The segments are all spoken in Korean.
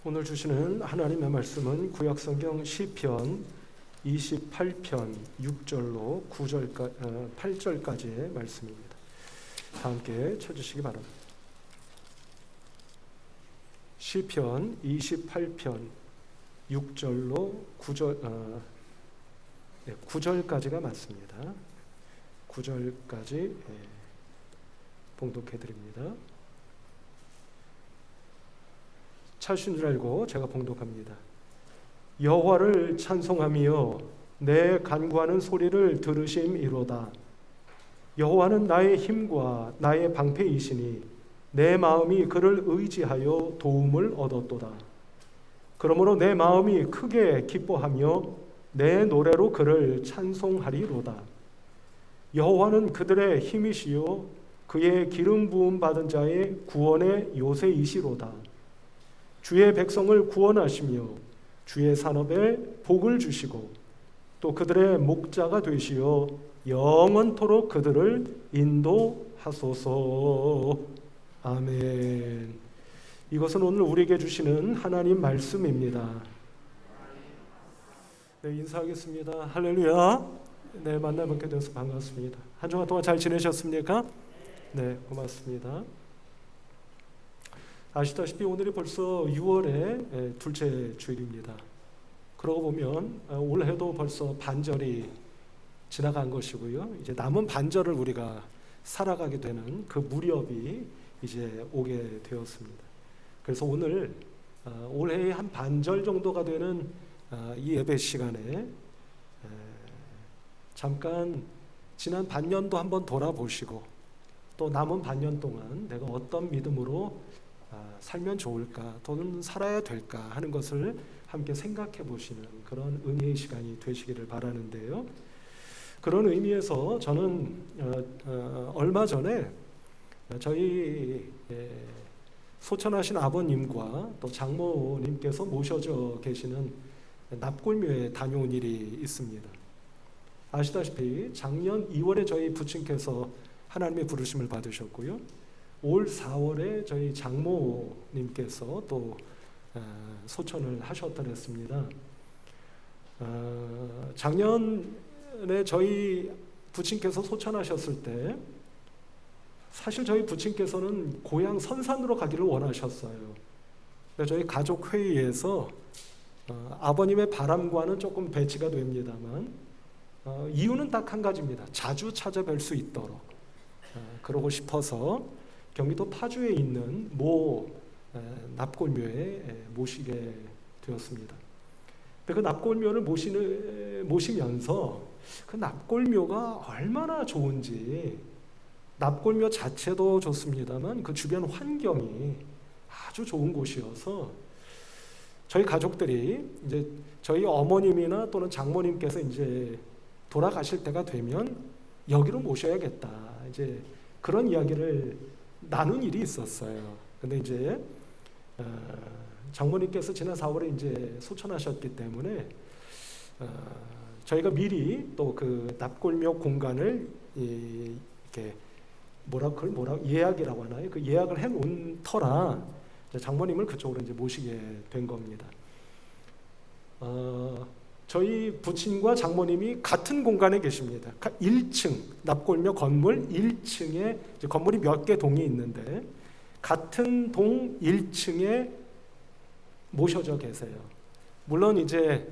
오늘 주시는 하나님의 말씀은 구약성경 시편 28편 6절로 8절까지의 말씀입니다. 다 함께 쳐주시기 바랍니다. 시편 28편 6절로 9절까지가 맞습니다. 9절까지 봉독해 드립니다. 찾으신 줄 알고 제가 봉독합니다. 여호와를 찬송하며 내 간구하는 소리를 들으심이로다. 여호와는 나의 힘과 나의 방패이시니 내 마음이 그를 의지하여 도움을 얻었도다. 그러므로 내 마음이 크게 기뻐하며 내 노래로 그를 찬송하리로다. 여호와는 그들의 힘이시요 그의 기름 부음 받은 자의 구원의 요새이시로다. 주의 백성을 구원하시며 주의 산업에 복을 주시고 또 그들의 목자가 되시어 영원토록 그들을 인도하소서. 아멘. 이것은 오늘 우리에게 주시는 하나님 말씀입니다. 네, 인사하겠습니다. 할렐루야. 네, 만나 뵙게 되어서 반갑습니다. 한 주간 동안 잘 지내셨습니까? 네, 고맙습니다. 아시다시피 오늘이 벌써 6월의 둘째 주일입니다. 그러고 보면 올해도 벌써 반절이 지나간 것이고요. 이제 남은 반절을 우리가 살아가게 되는 그 무렵이 이제 오게 되었습니다. 그래서 오늘 올해의 한 반절 정도가 되는 이 예배 시간에 잠깐 지난 반년도 한번 돌아보시고 또 남은 반년 동안 내가 어떤 믿음으로 살면 좋을까 또는 살아야 될까 하는 것을 함께 생각해 보시는 그런 은혜의 시간이 되시기를 바라는데요. 그런 의미에서 저는 얼마 전에 저희 소천하신 아버님과 또 장모님께서 모셔져 계시는 납골묘에 다녀온 일이 있습니다. 아시다시피 작년 2월에 저희 부친께서 하나님의 부르심을 받으셨고요. 올 4월에 저희 장모님께서 또 소천을 하셨더랬습니다. 작년에 저희 부친께서 소천하셨을 때 사실 저희 부친께서는 고향 선산으로 가기를 원하셨어요. 저희 가족 회의에서 아버님의 바람과는 조금 배치가 됩니다만 이유는 딱 한 가지입니다. 자주 찾아뵐 수 있도록 그러고 싶어서 경기도 파주에 있는 모 납골묘에 모시게 되었습니다. 그 납골묘를 모시면서 그 납골묘가 얼마나 좋은지, 납골묘 자체도 좋습니다만 그 주변 환경이 아주 좋은 곳이어서 저희 가족들이 이제 저희 어머님이나 또는 장모님께서 이제 돌아가실 때가 되면 여기로 모셔야겠다, 이제 그런 이야기를 나눈 일이 있었어요. 근데 이제 장모님께서 지난 4월에 이제 소천하셨기 때문에 저희가 미리 또 그 납골묘 공간을 이렇게 예약이라고 하나요? 그 예약을 해놓은 터라 장모님을 그쪽으로 이제 모시게 된 겁니다. 저희 부친과 장모님이 같은 공간에 계십니다. 1층 납골묘 건물 1층에 건물이 몇 개 동이 있는데 같은 동 1층에 모셔져 계세요. 물론 이제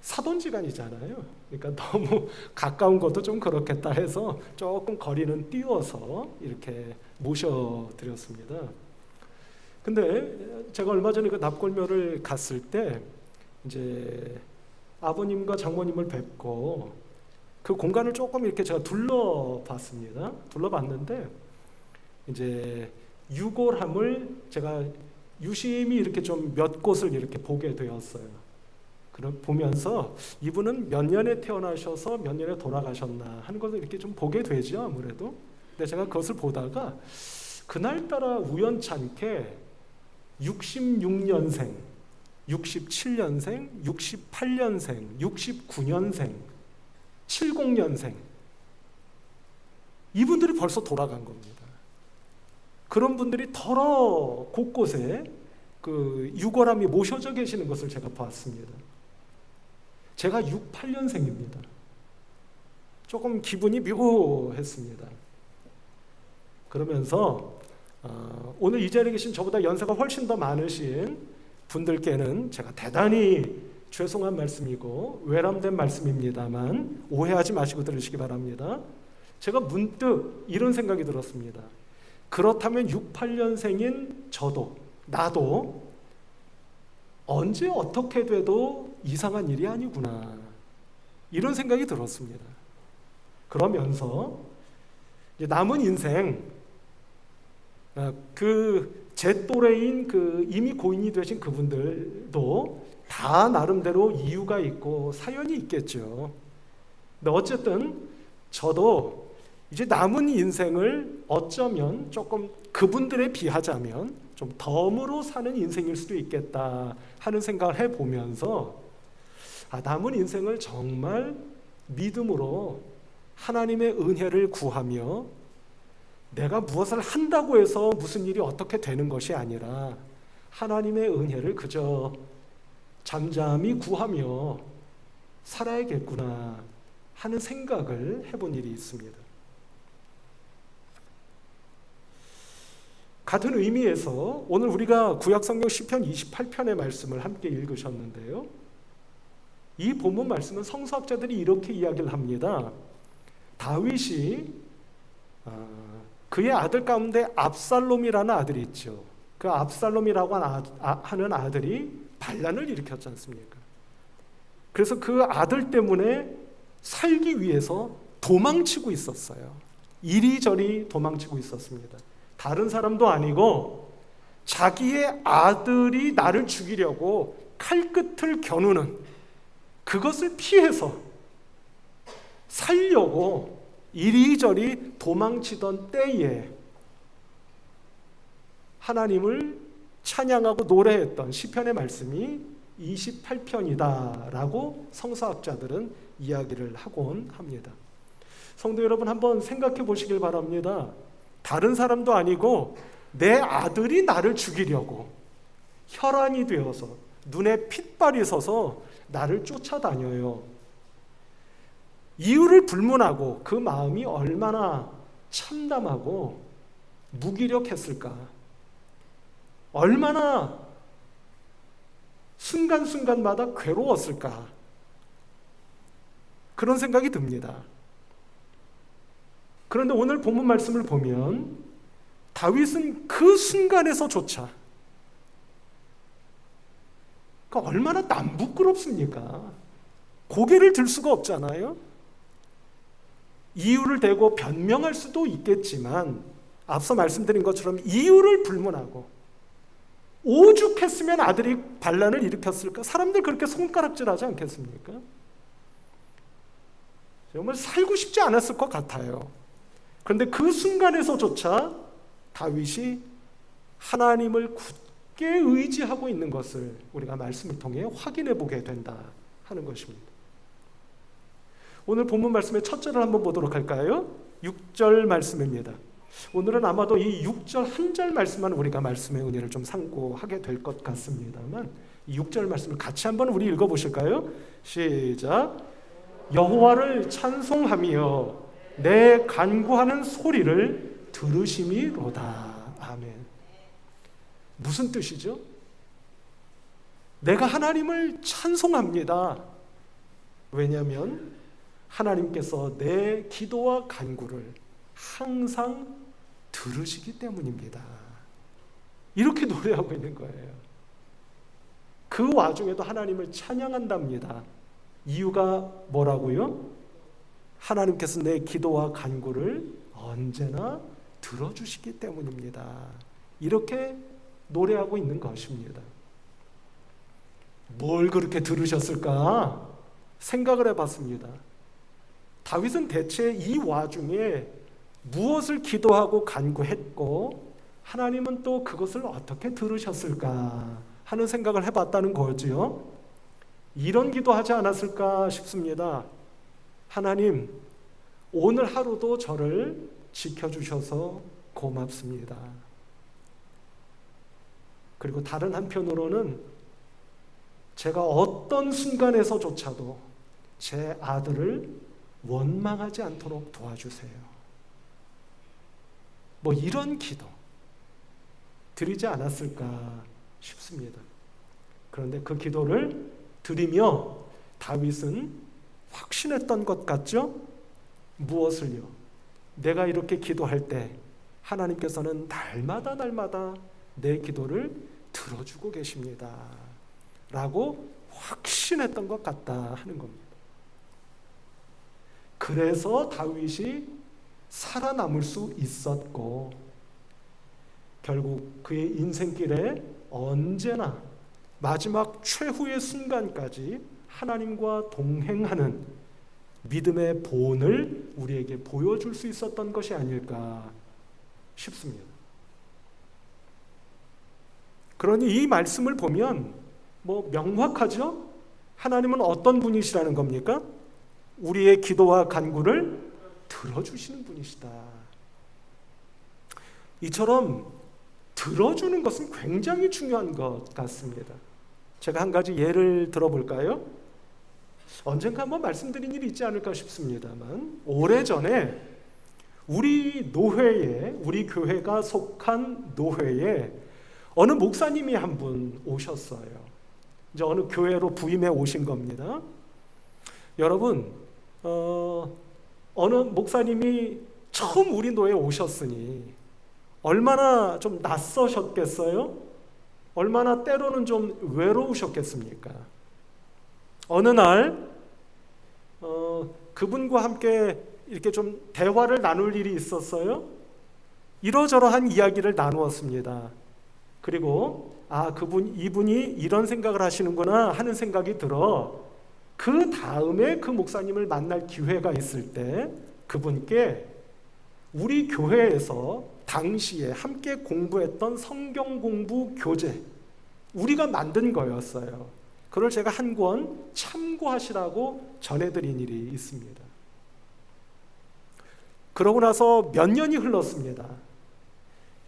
사돈지간이잖아요. 그러니까 너무 가까운 것도 좀 그렇겠다 해서 조금 거리는 띄워서 이렇게 모셔드렸습니다. 근데 제가 얼마 전에 그 납골묘를 갔을 때 이제 아버님과 장모님을 뵙고 그 공간을 조금 이렇게 제가 둘러봤습니다. 둘러봤는데 이제 유골함을 제가 유심히 이렇게 좀 몇 곳을 이렇게 보게 되었어요. 그럼 보면서 이분은 몇 년에 태어나셔서 몇 년에 돌아가셨나 하는 것을 이렇게 좀 보게 되죠, 아무래도. 근데 제가 그것을 보다가 그날따라 우연찮게 66년생, 67년생, 68년생, 69년생, 70년생 이분들이 벌써 돌아간 겁니다. 그런 분들이 더러 곳곳에 그 그 유골함이 모셔져 계시는 것을 제가 보았습니다. 제가 68년생입니다. 조금 기분이 묘했습니다. 그러면서 오늘 이 자리에 계신 저보다 연세가 훨씬 더 많으신 분들께는 제가 대단히 죄송한 말씀이고 외람된 말씀입니다만 오해하지 마시고 들으시기 바랍니다. 제가 문득 이런 생각이 들었습니다. 그렇다면 68년생인 나도 언제 어떻게 돼도 이상한 일이 아니구나, 이런 생각이 들었습니다. 그러면서 이제 남은 인생, 제 또래인 이미 고인이 되신 그분들도 다 나름대로 이유가 있고 사연이 있겠죠. 근데 어쨌든 저도 이제 남은 인생을 어쩌면 조금 그분들에 비하자면 좀 덤으로 사는 인생일 수도 있겠다 하는 생각을 해보면서 남은 인생을 정말 믿음으로 하나님의 은혜를 구하며 내가 무엇을 한다고 해서 무슨 일이 어떻게 되는 것이 아니라 하나님의 은혜를 그저 잠잠히 구하며 살아야겠구나 하는 생각을 해본 일이 있습니다. 같은 의미에서 오늘 우리가 구약성경 시편 28편의 말씀을 함께 읽으셨는데요. 이 본문 말씀은 성서학자들이 이렇게 이야기를 합니다. 다윗이 그의 아들 가운데 압살롬이라는 아들이 있죠. 그 압살롬이라고 하는 아들이 반란을 일으켰지 않습니까? 그래서 그 아들 때문에 살기 위해서 도망치고 있었어요. 이리저리 도망치고 있었습니다. 다른 사람도 아니고 자기의 아들이 나를 죽이려고 칼끝을 겨누는 그것을 피해서 살려고 이리저리 도망치던 때에 하나님을 찬양하고 노래했던 시편의 말씀이 28편이다라고 성서학자들은 이야기를 하곤 합니다. 성도 여러분, 한번 생각해 보시길 바랍니다. 다른 사람도 아니고 내 아들이 나를 죽이려고 혈안이 되어서 눈에 핏발이 서서 나를 쫓아다녀요. 이유를 불문하고 그 마음이 얼마나 참담하고 무기력했을까, 얼마나 순간순간마다 괴로웠을까, 그런 생각이 듭니다. 그런데 오늘 본문 말씀을 보면 다윗은 그 순간에서조차 얼마나 남부끄럽습니까? 고개를 들 수가 없잖아요. 이유를 대고 변명할 수도 있겠지만 앞서 말씀드린 것처럼 이유를 불문하고 오죽했으면 아들이 반란을 일으켰을까? 사람들 그렇게 손가락질하지 않겠습니까? 정말 살고 싶지 않았을 것 같아요. 그런데 그 순간에서조차 다윗이 하나님을 굳게 의지하고 있는 것을 우리가 말씀을 통해 확인해 보게 된다 하는 것입니다. 오늘 본문 말씀의 첫 절을 한번 보도록 할까요? 6절 말씀입니다. 오늘은 아마도 이 6절 한 절 말씀만 우리가 말씀의 은혜를 좀 상고하게 될 것 같습니다만 이 6절 말씀을 같이 한번 우리 읽어보실까요? 시작. 여호와를 찬송하며 내 간구하는 소리를 들으심이로다. 아멘. 무슨 뜻이죠? 내가 하나님을 찬송합니다. 왜냐하면 하나님께서 내 기도와 간구를 항상 들으시기 때문입니다. 이렇게 노래하고 있는 거예요. 그 와중에도 하나님을 찬양한답니다. 이유가 뭐라고요? 하나님께서 내 기도와 간구를 언제나 들어주시기 때문입니다. 이렇게 노래하고 있는 것입니다. 뭘 그렇게 들으셨을까? 생각을 해봤습니다. 다윗은 대체 이 와중에 무엇을 기도하고 간구했고 하나님은 또 그것을 어떻게 들으셨을까 하는 생각을 해봤다는 거지요. 이런 기도하지 않았을까 싶습니다. 하나님, 오늘 하루도 저를 지켜주셔서 고맙습니다. 그리고 다른 한편으로는 제가 어떤 순간에서조차도 제 아들을 원망하지 않도록 도와주세요. 뭐 이런 기도 드리지 않았을까 싶습니다. 그런데 그 기도를 드리며 다윗은 확신했던 것 같죠? 무엇을요? 내가 이렇게 기도할 때 하나님께서는 날마다 내 기도를 들어주고 계십니다. 라고 확신했던 것 같다 하는 겁니다. 그래서 다윗이 살아남을 수 있었고 결국 그의 인생길에 언제나 마지막 최후의 순간까지 하나님과 동행하는 믿음의 본을 우리에게 보여줄 수 있었던 것이 아닐까 싶습니다. 그러니 이 말씀을 보면 뭐 명확하죠? 하나님은 어떤 분이시라는 겁니까? 우리의 기도와 간구를 들어주시는 분이시다. 이처럼 들어주는 것은 굉장히 중요한 것 같습니다. 제가 한 가지 예를 들어볼까요? 언젠가 한번 말씀드린 일이 있지 않을까 싶습니다만 오래전에 우리 노회에, 우리 교회가 속한 노회에 어느 목사님이 한 분 오셨어요. 이제 어느 교회로 부임해 오신 겁니다. 여러분, 어느 목사님이 처음 우리 노회에 오셨으니 얼마나 좀 낯서셨겠어요? 얼마나 때로는 좀 외로우셨겠습니까? 어느 날 그분과 함께 이렇게 좀 대화를 나눌 일이 있었어요. 이러저러한 이야기를 나누었습니다. 그리고 이분이 이런 생각을 하시는구나 하는 생각이 들어 그 다음에 그 목사님을 만날 기회가 있을 때 그분께 우리 교회에서 당시에 함께 공부했던 성경 공부 교재 우리가 만든 거였어요. 그걸 제가 한 권 참고하시라고 전해드린 일이 있습니다. 그러고 나서 몇 년이 흘렀습니다.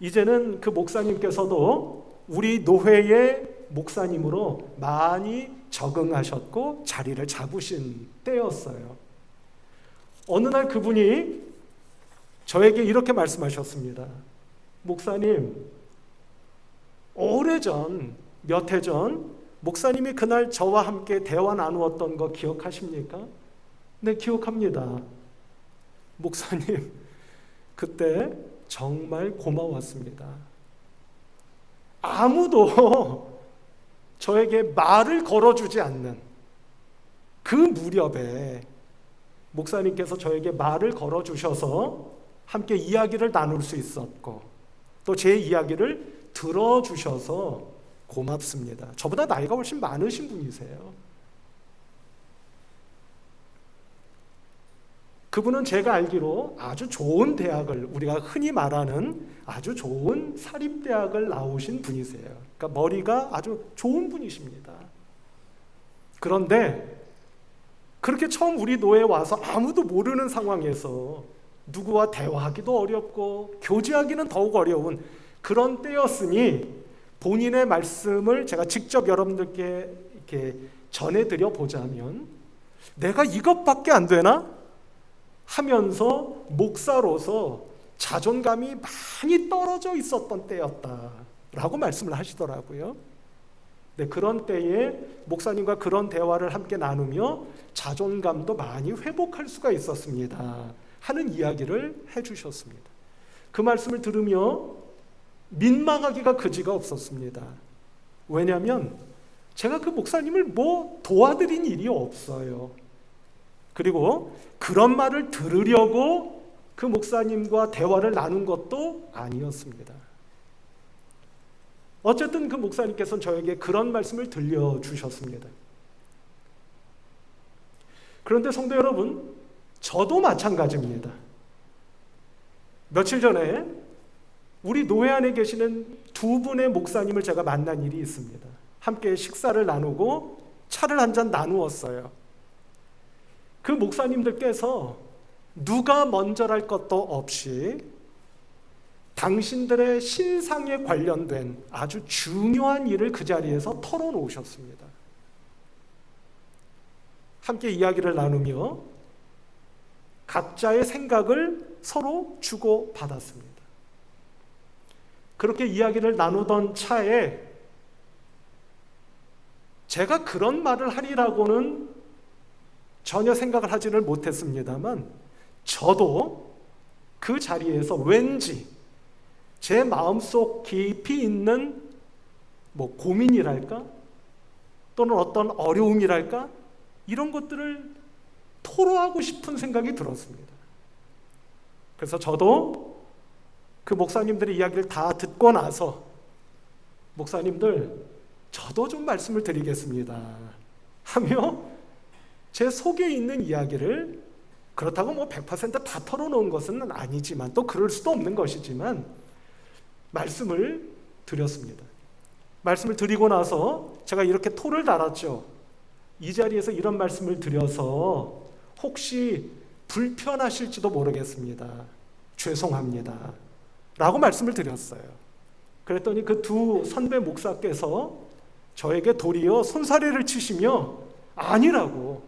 이제는 그 목사님께서도 우리 노회의 목사님으로 많이 적응하셨고 자리를 잡으신 때였어요. 어느 날 그분이 저에게 이렇게 말씀하셨습니다. 목사님, 오래전, 몇 해 전 목사님이 그날 저와 함께 대화 나누었던 거 기억하십니까? 네, 기억합니다. 목사님, 그때 정말 고마웠습니다. 아무도 저에게 말을 걸어주지 않는 그 무렵에 목사님께서 저에게 말을 걸어주셔서 함께 이야기를 나눌 수 있었고 또 제 이야기를 들어주셔서 고맙습니다. 저보다 나이가 훨씬 많으신 분이세요. 그분은 제가 알기로 아주 좋은 대학을, 우리가 흔히 말하는 아주 좋은 사립대학을 나오신 분이세요. 그러니까 머리가 아주 좋은 분이십니다. 그런데 그렇게 처음 우리 노예에 와서 아무도 모르는 상황에서 누구와 대화하기도 어렵고 교제하기는 더욱 어려운 그런 때였으니 본인의 말씀을 제가 직접 여러분들께 이렇게 전해드려 보자면 내가 이것밖에 안 되나? 하면서 목사로서 자존감이 많이 떨어져 있었던 때였다라고 말씀을 하시더라고요. 네, 그런 때에 목사님과 그런 대화를 함께 나누며 자존감도 많이 회복할 수가 있었습니다 하는 이야기를 해주셨습니다. 그 말씀을 들으며 민망하기가 그지가 없었습니다. 왜냐하면 제가 그 목사님을 뭐 도와드린 일이 없어요. 그리고 그런 말을 들으려고 그 목사님과 대화를 나눈 것도 아니었습니다. 어쨌든 그 목사님께서는 저에게 그런 말씀을 들려주셨습니다. 그런데 성도 여러분, 저도 마찬가지입니다. 며칠 전에 우리 노회 안에 계시는 두 분의 목사님을 제가 만난 일이 있습니다. 함께 식사를 나누고 차를 한 잔 나누었어요. 그 목사님들께서 누가 먼저랄 것도 없이 당신들의 신상에 관련된 아주 중요한 일을 그 자리에서 털어놓으셨습니다. 함께 이야기를 나누며 각자의 생각을 서로 주고받았습니다. 그렇게 이야기를 나누던 차에 제가 그런 말을 하리라고는 전혀 생각을 하지를 못했습니다만 저도 그 자리에서 왠지 제 마음속 깊이 있는 고민이랄까? 또는 어떤 어려움이랄까? 이런 것들을 토로하고 싶은 생각이 들었습니다. 그래서 저도 그 목사님들의 이야기를 다 듣고 나서 목사님들, 저도 좀 말씀을 드리겠습니다 하며 제 속에 있는 이야기를, 그렇다고 100%다 털어놓은 것은 아니지만 또 그럴 수도 없는 것이지만 말씀을 드렸습니다. 말씀을 드리고 나서 제가 이렇게 토를 달았죠. 이 자리에서 이런 말씀을 드려서 혹시 불편하실지도 모르겠습니다. 죄송합니다 라고 말씀을 드렸어요. 그랬더니 그 두 선배 목사께서 저에게 도리어 손사래를 치시며 아니라고,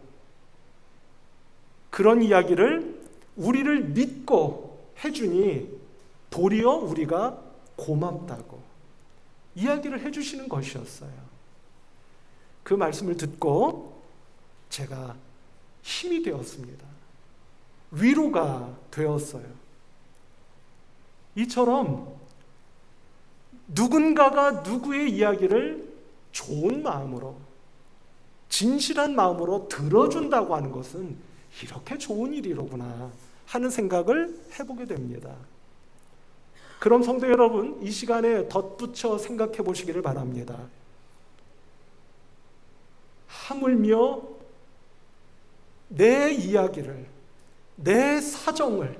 그런 이야기를 우리를 믿고 해주니 도리어 우리가 고맙다고 이야기를 해주시는 것이었어요. 그 말씀을 듣고 제가 힘이 되었습니다. 위로가 되었어요. 이처럼 누군가가 누구의 이야기를 좋은 마음으로, 진실한 마음으로 들어준다고 하는 것은 이렇게 좋은 일이로구나 하는 생각을 해보게 됩니다. 그럼 성도 여러분, 이 시간에 덧붙여 생각해 보시기를 바랍니다. 하물며 내 이야기를, 내 사정을,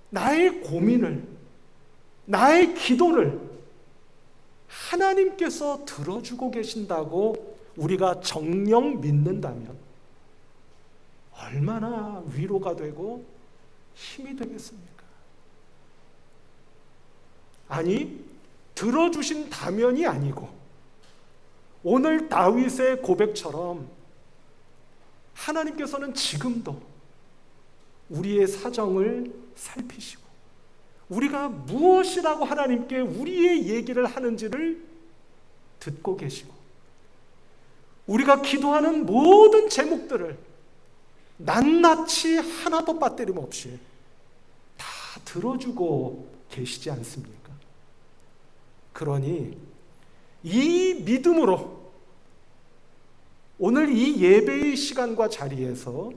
나의 고민을, 나의 기도를 하나님께서 들어주고 계신다고 우리가 정녕 믿는다면 얼마나 위로가 되고 힘이 되겠습니까? 아니, 들어주신다면이 아니고 오늘 다윗의 고백처럼 하나님께서는 지금도 우리의 사정을 살피시고 우리가 무엇이라고 하나님께 우리의 얘기를 하는지를 듣고 계시고 우리가 기도하는 모든 제목들을 낱낱이 하나도 빠뜨림 없이 다 들어주고 계시지 않습니까? 그러니 이 믿음으로 오늘 이 예배의 시간과 자리에서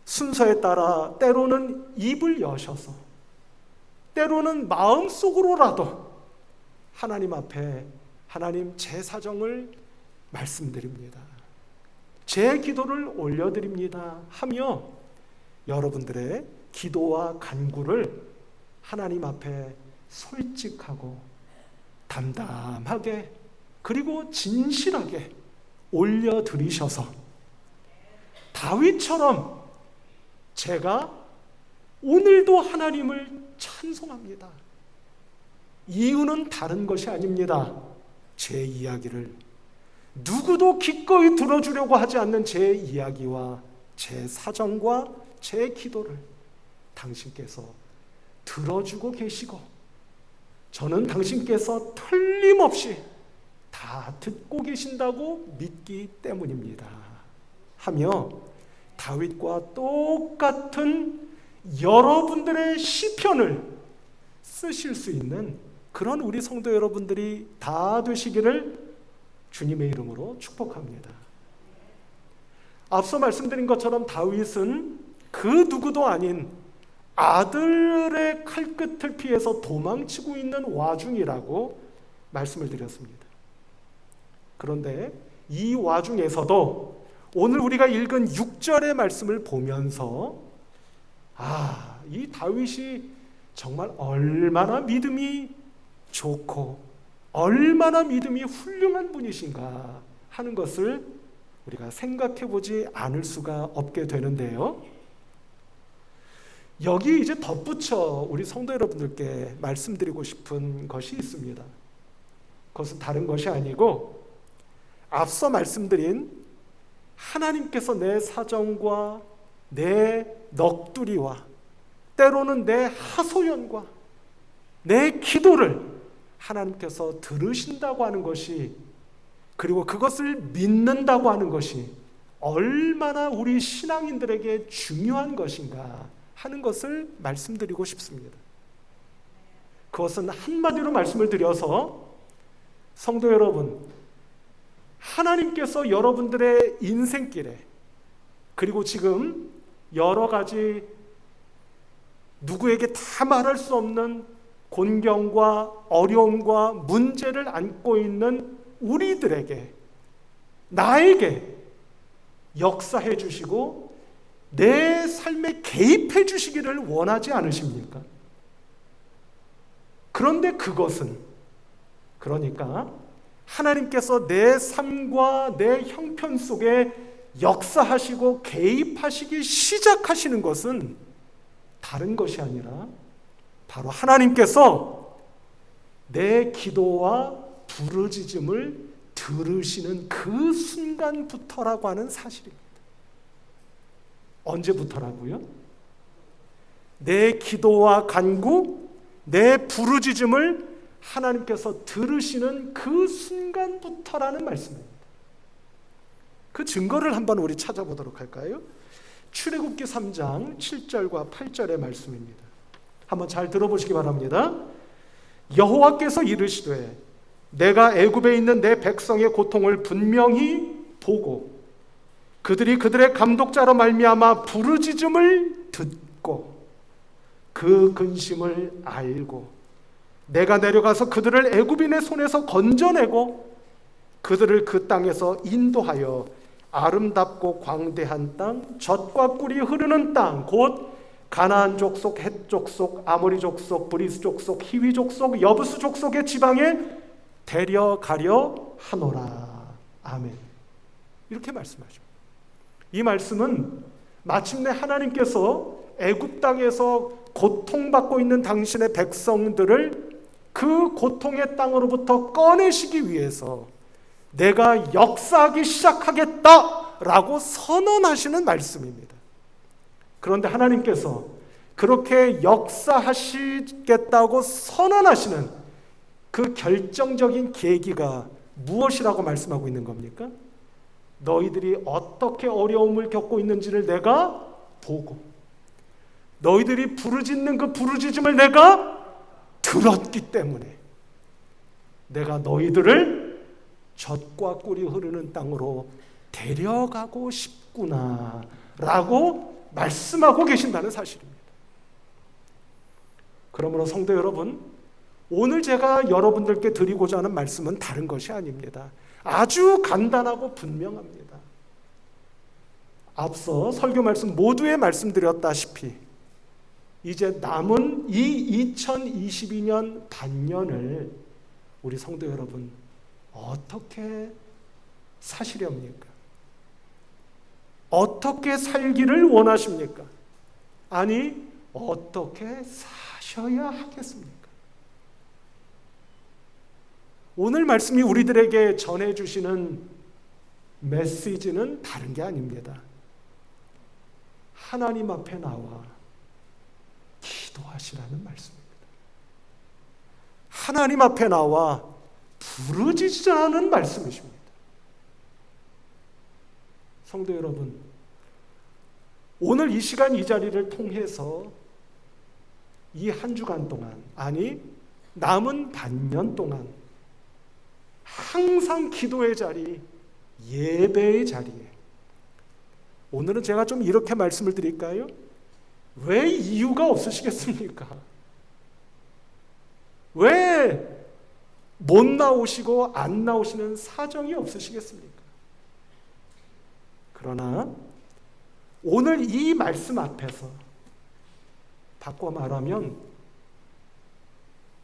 순서에 따라 때로는 입을 여셔서 때로는 마음속으로라도 하나님 앞에 하나님 제 사정을 말씀드립니다. 제 기도를 올려드립니다 하며 여러분들의 기도와 간구를 하나님 앞에 솔직하고 담담하게 그리고 진실하게 올려드리셔서 다윗처럼 제가 오늘도 하나님을 찬송합니다. 이유는 다른 것이 아닙니다. 제 이야기를 누구도 기꺼이 들어주려고 하지 않는 제 이야기와 제 사정과 제 기도를 당신께서 들어주고 계시고 저는 당신께서 틀림없이 다 듣고 계신다고 믿기 때문입니다 하며 다윗과 똑같은 여러분들의 시편을 쓰실 수 있는 그런 우리 성도 여러분들이 다 되시기를 주님의 이름으로 축복합니다. 앞서 말씀드린 것처럼 다윗은 그 누구도 아닌 아들의 칼끝을 피해서 도망치고 있는 와중이라고 말씀을 드렸습니다. 그런데 이 와중에서도 오늘 우리가 읽은 6절의 말씀을 보면서 이 다윗이 정말 얼마나 믿음이 좋고 얼마나 믿음이 훌륭한 분이신가 하는 것을 우리가 생각해 보지 않을 수가 없게 되는데요. 여기 이제 덧붙여 우리 성도 여러분들께 말씀드리고 싶은 것이 있습니다. 그것은 다른 것이 아니고 앞서 말씀드린 하나님께서 내 사정과 내 넋두리와 때로는 내 하소연과 내 기도를 하나님께서 들으신다고 하는 것이, 그리고 그것을 믿는다고 하는 것이 얼마나 우리 신앙인들에게 중요한 것인가 하는 것을 말씀드리고 싶습니다. 그것은 한마디로 말씀을 드려서 성도 여러분, 하나님께서 여러분들의 인생길에, 그리고 지금 여러 가지 누구에게 다 말할 수 없는 곤경과 어려움과 문제를 안고 있는 우리들에게, 나에게 역사해 주시고 내 삶에 개입해 주시기를 원하지 않으십니까? 그런데 그것은, 그러니까 하나님께서 내 삶과 내 형편 속에 역사하시고 개입하시기 시작하시는 것은 다른 것이 아니라 바로 하나님께서 내 기도와 부르짖음을 들으시는 그 순간부터라고 하는 사실입니다. 언제부터라고요? 내 기도와 간구, 내 부르짖음을 하나님께서 들으시는 그 순간부터라는 말씀입니다. 그 증거를 한번 우리 찾아보도록 할까요? 출애굽기 3장 7절과 8절의 말씀입니다. 한번 잘 들어보시기 바랍니다. 여호와께서 이르시되 내가 애굽에 있는 내 백성의 고통을 분명히 보고 그들이 그들의 감독자로 말미암아 부르짖음을 듣고 그 근심을 알고 내가 내려가서 그들을 애굽인의 손에서 건져내고 그들을 그 땅에서 인도하여 아름답고 광대한 땅, 젖과 꿀이 흐르는 땅, 곧 가나안 족속, 헷 족속, 아모리 족속, 브리스 족속, 히위 족속, 여부스 족속의 지방에 데려가려 하노라. 아멘. 이렇게 말씀하십니다. 이 말씀은 마침내 하나님께서 애굽 땅에서 고통받고 있는 당신의 백성들을 그 고통의 땅으로부터 꺼내시기 위해서 내가 역사하기 시작하겠다라고 선언하시는 말씀입니다. 그런데 하나님께서 그렇게 역사하시겠다고 선언하시는 그 결정적인 계기가 무엇이라고 말씀하고 있는 겁니까? 너희들이 어떻게 어려움을 겪고 있는지를 내가 보고 너희들이 부르짖는 그 부르짖음을 내가 들었기 때문에 내가 너희들을 젖과 꿀이 흐르는 땅으로 데려가고 싶구나 라고 말씀하고 계신다는 사실입니다. 그러므로 성도 여러분, 오늘 제가 여러분들께 드리고자 하는 말씀은 다른 것이 아닙니다. 아주 간단하고 분명합니다. 앞서 설교 말씀 모두에 말씀드렸다시피 이제 남은 이 2022년 반년을 우리 성도 여러분 어떻게 사시렵니까? 어떻게 살기를 원하십니까? 아니, 어떻게 사셔야 하겠습니까? 오늘 말씀이 우리들에게 전해주시는 메시지는 다른 게 아닙니다. 하나님 앞에 나와 기도하시라는 말씀입니다. 하나님 앞에 나와 부르짖으라는 말씀이십니다. 성도 여러분, 오늘 이 시간 이 자리를 통해서 이 한 주간 동안, 아니 남은 반년 동안 항상 기도의 자리, 예배의 자리에, 오늘은 제가 좀 이렇게 말씀을 드릴까요? 왜 이유가 없으시겠습니까? 왜 못 나오시고 안 나오시는 사정이 없으시겠습니까? 그러나 오늘 이 말씀 앞에서 바꿔 말하면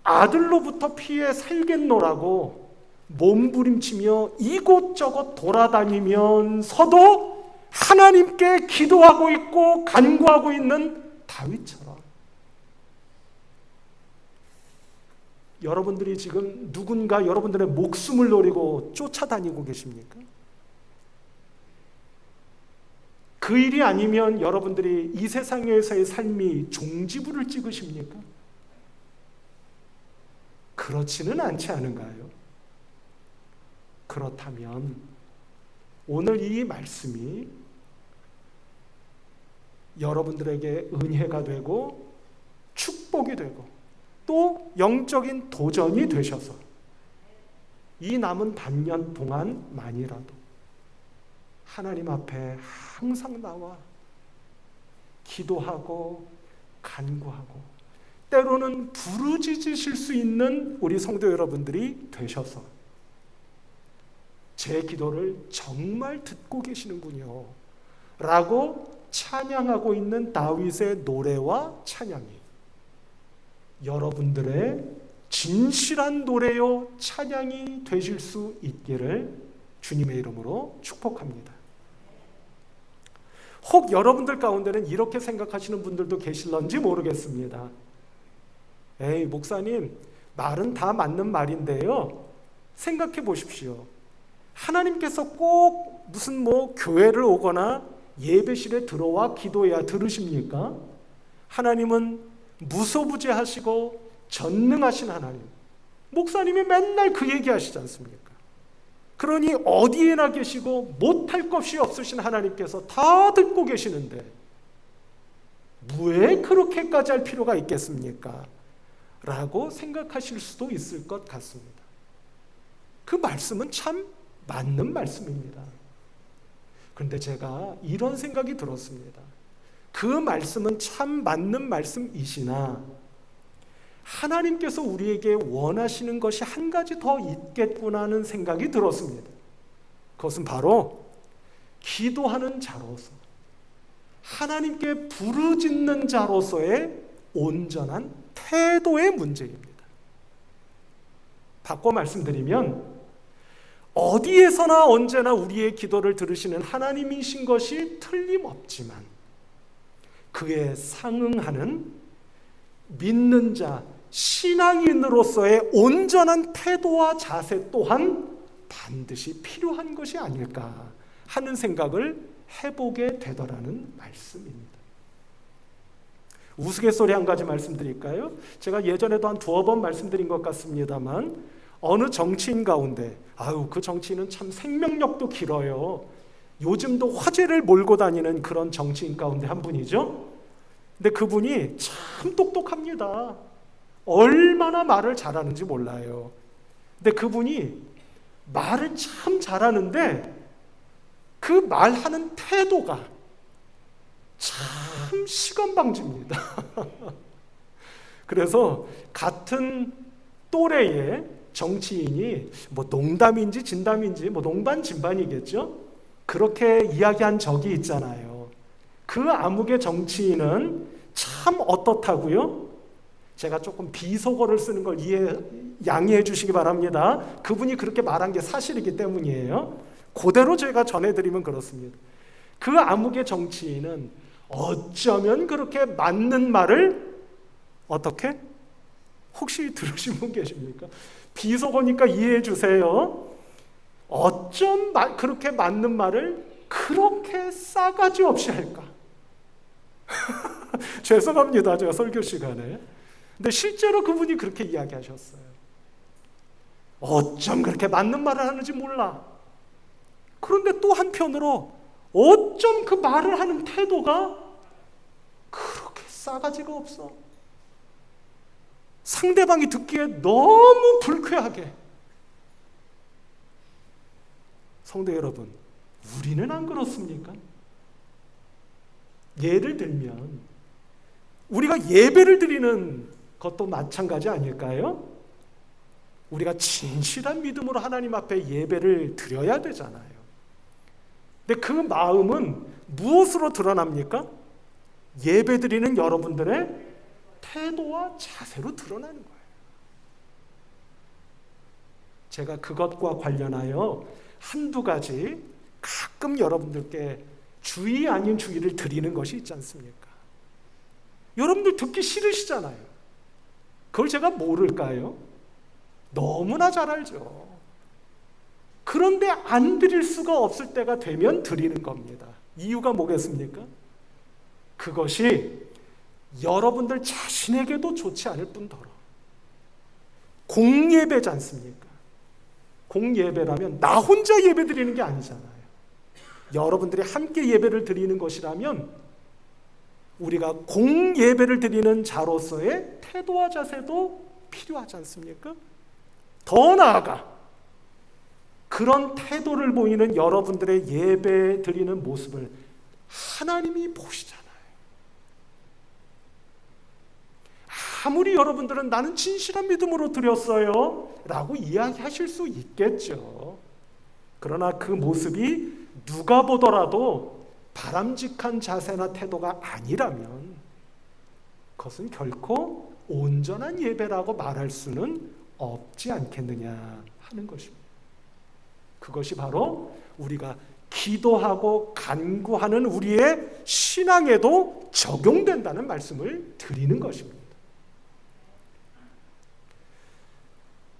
아들로부터 피해 살겠노라고 몸부림치며 이곳저곳 돌아다니면서도 하나님께 기도하고 있고 간구하고 있는 다윗처럼 여러분들이 지금 누군가 여러분들의 목숨을 노리고 쫓아다니고 계십니까? 그 일이 아니면 여러분들이 이 세상에서의 삶이 종지부를 찍으십니까? 그렇지는 않지 않은가요? 그렇다면 오늘 이 말씀이 여러분들에게 은혜가 되고 축복이 되고 또 영적인 도전이 되셔서 이 남은 반년 동안만이라도 하나님 앞에 항상 나와 기도하고 간구하고 때로는 부르짖으실 수 있는 우리 성도 여러분들이 되셔서 제 기도를 정말 듣고 계시는군요 라고 찬양하고 있는 다윗의 노래와 찬양이 여러분들의 진실한 노래요 찬양이 되실 수 있기를 주님의 이름으로 축복합니다. 혹 여러분들 가운데는 이렇게 생각하시는 분들도 계실런지 모르겠습니다. 에이, 목사님, 말은 다 맞는 말인데요. 생각해 보십시오. 하나님께서 꼭 무슨 교회를 오거나 예배실에 들어와 기도해야 들으십니까? 하나님은 무소부재하시고 전능하신 하나님. 목사님이 맨날 그 얘기 하시지 않습니까? 그러니 어디에나 계시고 못할 것이 없으신 하나님께서 다 듣고 계시는데 왜 그렇게까지 할 필요가 있겠습니까? 라고 생각하실 수도 있을 것 같습니다. 그 말씀은 참 맞는 말씀입니다. 그런데 제가 이런 생각이 들었습니다. 그 말씀은 참 맞는 말씀이시나 하나님께서 우리에게 원하시는 것이 한 가지 더 있겠구나 하는 생각이 들었습니다. 그것은 바로 기도하는 자로서 하나님께 부르짖는 자로서의 온전한 태도의 문제입니다. 바꿔 말씀드리면 어디에서나 언제나 우리의 기도를 들으시는 하나님이신 것이 틀림없지만 그에 상응하는 믿는 자, 신앙인으로서의 온전한 태도와 자세 또한 반드시 필요한 것이 아닐까 하는 생각을 해보게 되더라는 말씀입니다. 우스갯소리 한 가지 말씀드릴까요? 제가 예전에도 한 2번 말씀드린 것 같습니다만 어느 정치인 가운데 그 정치인은 참 생명력도 길어요. 요즘도 화제를 몰고 다니는 그런 정치인 가운데 한 분이죠. 근데 그분이 참 똑똑합니다. 얼마나 말을 잘하는지 몰라요. 근데 그분이 말을 참 잘하는데 그 말하는 태도가 참 시건방집니다. 그래서 같은 또래의 정치인이 농담인지 진담인지 농반 진반이겠죠. 그렇게 이야기한 적이 있잖아요. 그 암흑의 정치인은 참 어떻다고요? 제가 조금 비속어를 쓰는 걸 양해해 주시기 바랍니다. 그분이 그렇게 말한 게 사실이기 때문이에요. 그대로 제가 전해드리면 그렇습니다. 그 암흑의 정치인은 어쩌면 그렇게 맞는 말을 어떻게? 혹시 들으신 분 계십니까? 비속어니까 이해해 주세요. 어쩜 그렇게 맞는 말을 그렇게 싸가지 없이 할까? 죄송합니다. 제가 설교 시간에. 근데 실제로 그분이 그렇게 이야기하셨어요. 어쩜 그렇게 맞는 말을 하는지 몰라. 그런데 또 한편으로 어쩜 그 말을 하는 태도가 그렇게 싸가지가 없어. 상대방이 듣기에 너무 불쾌하게. 성도 여러분, 우리는 안 그렇습니까? 예를 들면 우리가 예배를 드리는 것도 마찬가지 아닐까요? 우리가 진실한 믿음으로 하나님 앞에 예배를 드려야 되잖아요. 근데 그 마음은 무엇으로 드러납니까? 예배 드리는 여러분들의 태도와 자세로 드러나는 거예요. 제가 그것과 관련하여 한두 가지 가끔 여러분들께 주의 아닌 주의를 드리는 것이 있지 않습니까? 여러분들 듣기 싫으시잖아요. 그걸 제가 모를까요? 너무나 잘 알죠. 그런데 안 드릴 수가 없을 때가 되면 드리는 겁니다. 이유가 뭐겠습니까? 그것이 여러분들 자신에게도 좋지 않을 뿐더러 공예배지 않습니까? 공예배라면 나 혼자 예배 드리는 게 아니잖아요. 여러분들이 함께 예배를 드리는 것이라면 우리가 공예배를 드리는 자로서의 태도와 자세도 필요하지 않습니까? 더 나아가 그런 태도를 보이는 여러분들의 예배 드리는 모습을 하나님이 보시잖아요. 아무리 여러분들은 나는 진실한 믿음으로 드렸어요 라고 이야기하실 수 있겠죠. 그러나 그 모습이 누가 보더라도 바람직한 자세나 태도가 아니라면 그것은 결코 온전한 예배라고 말할 수는 없지 않겠느냐 하는 것입니다. 그것이 바로 우리가 기도하고 간구하는 우리의 신앙에도 적용된다는 말씀을 드리는 것입니다.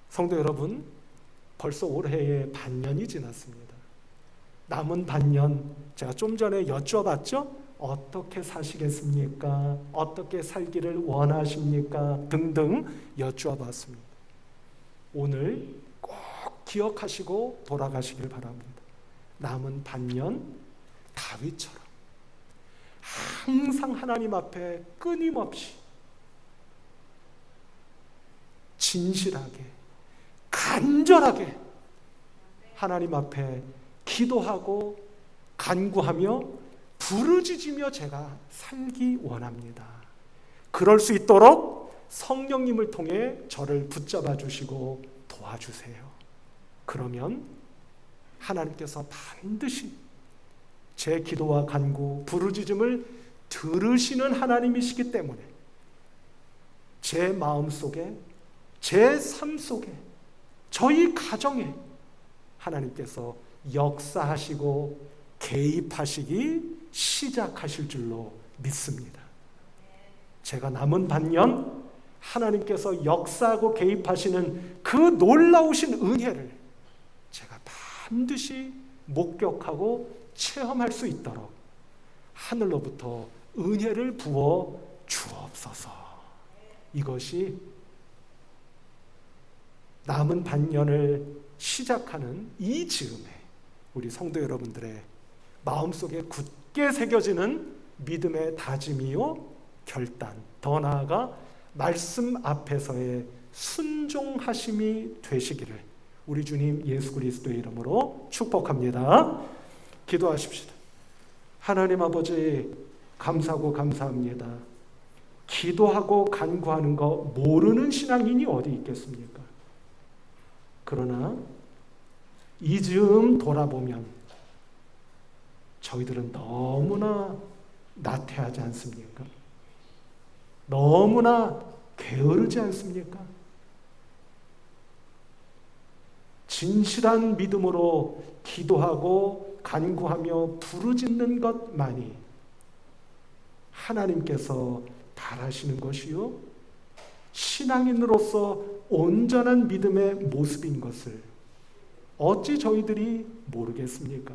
성도 여러분, 벌써 올해에 반년이 지났습니다. 남은 반년, 제가 좀 전에 여쭤봤죠? 어떻게 사시겠습니까? 어떻게 살기를 원하십니까? 등등 여쭈어봤습니다. 오늘 꼭 기억하시고 돌아가시길 바랍니다. 남은 반년 다윗처럼 항상 하나님 앞에 끊임없이 진실하게 간절하게 하나님 앞에 기도하고 간구하며 부르짖으며 제가 살기 원합니다. 그럴 수 있도록 성령님을 통해 저를 붙잡아 주시고 도와주세요. 그러면 하나님께서 반드시 제 기도와 간구, 부르짖음을 들으시는 하나님이시기 때문에 제 마음속에, 제 삶 속에, 저희 가정에 하나님께서 역사하시고 개입하시기 시작하실 줄로 믿습니다. 제가 남은 반년 하나님께서 역사하고 개입하시는 그 놀라우신 은혜를 제가 반드시 목격하고 체험할 수 있도록 하늘로부터 은혜를 부어 주옵소서. 이것이 남은 반년을 시작하는 이 즈음에 우리 성도 여러분들의 마음속에 굳게 새겨지는 믿음의 다짐이요 결단, 더 나아가 말씀 앞에서의 순종하심이 되시기를 우리 주님 예수 그리스도의 이름으로 축복합니다. 기도하십시다. 하나님 아버지, 감사하고 감사합니다. 기도하고 간구하는 거 모르는 신앙인이 어디 있겠습니까? 그러나 이 즈음 돌아보면 저희들은 너무나 나태하지 않습니까? 너무나 게으르지 않습니까? 진실한 믿음으로 기도하고 간구하며 부르짖는 것만이 하나님께서 바라시는 것이요 신앙인으로서 온전한 믿음의 모습인 것을 어찌 저희들이 모르겠습니까?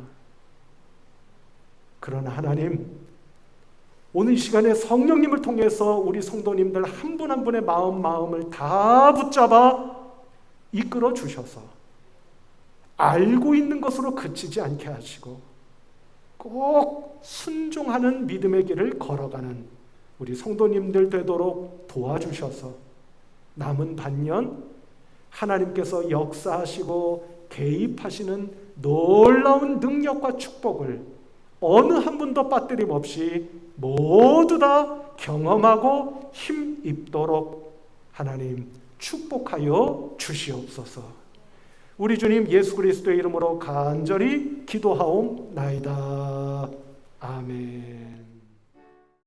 그러나 하나님, 오늘 이 시간에 성령님을 통해서 우리 성도님들 한 분 한 분의 마음을 다 붙잡아 이끌어 주셔서 알고 있는 것으로 그치지 않게 하시고 꼭 순종하는 믿음의 길을 걸어가는 우리 성도님들 되도록 도와주셔서 남은 반년 하나님께서 역사하시고 개입하시는 놀라운 능력과 축복을 어느 한 분도 빠뜨림 없이 모두 다 경험하고 힘입도록 하나님 축복하여 주시옵소서. 우리 주님 예수 그리스도의 이름으로 간절히 기도하옵나이다. 아멘.